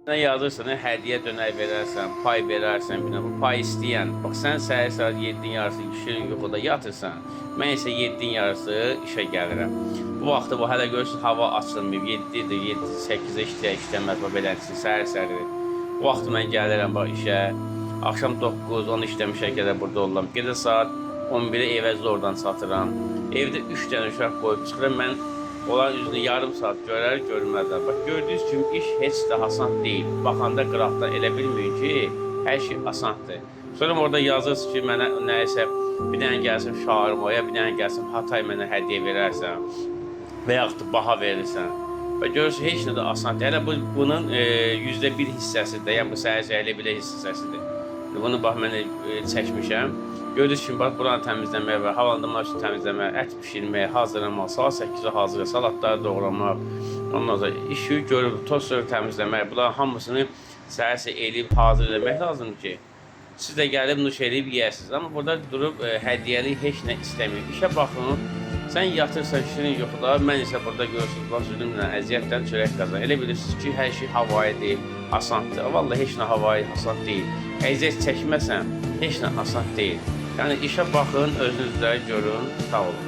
Nə yazırsan, hədiyyə dönər verərsən, pay verərsən, bu pay istəyən. Bax, sən səhər saat 7-nin yarısı şirin yuxuda yatırsan, mən isə 7-nin yarısı işə gəlirəm. Bu vaxtda bu hələ görürsünüz, hava açılmayıb, 7-dir, 7-8-ə işləməz, beləncəsin, səhər-səhər. Bu vaxt mən gəlirəm bax işə, axşam 9-10 işləmişə qədər burada oluram. Gecə saat 11-ə evə zordan çatıram. Evdə 3 dənə uşaq qoyub çıxıram, mən onların üzünü yarım saat görər, görməzlər. Bax, gördüyünüz kimi iş heç də asan deyil. Baxanda qıraqdan elə bilməyin ki, hər şey asandır. Sonra orada yazırsınız ki, mənə nəyəsə bir dənə gəlsin şaurmaya, bir dənə gəlsin Hatay mənə hədiyyə verərsən və yaxud da baha verirsən. Və görürsünüz, heç nə də asan deyil. Hələ bunun %1 hissəsidir, yəni bu səhər-səhərli belə hissəsidir. Bunu bax, mən çəkmişəm. Gördüyünüz kimi, bax, buranı təmizləmək və havalandırmaq üçün təmizləmək, ət pişirmək, hazırlamaq, saat 8-ə hazır, salatları doğramaq, ondan sonra işi görüb, tostu təmizləmək, bunların hamısını səhər-səhər eləyib, hazır eləmək lazımdır ki, siz də gəlib nuş eləyib yeyəsiniz. Amma burada durub hədiyyəli heç nə istəmir. İşə baxın, sən yatırsan şirin yuxuda, mən isə burada görürsünüz, bax, zülümlə, əziyyətdən çörək qazan. Elə bilirsiniz ki, hər şey havayı deyil, asandır. Vallahi heç nə havayı, asan deyil. Əziyyət çəkməsən, heç nə asan deyil. Yəni işə baxın, özünüzdə görün, sağ olun.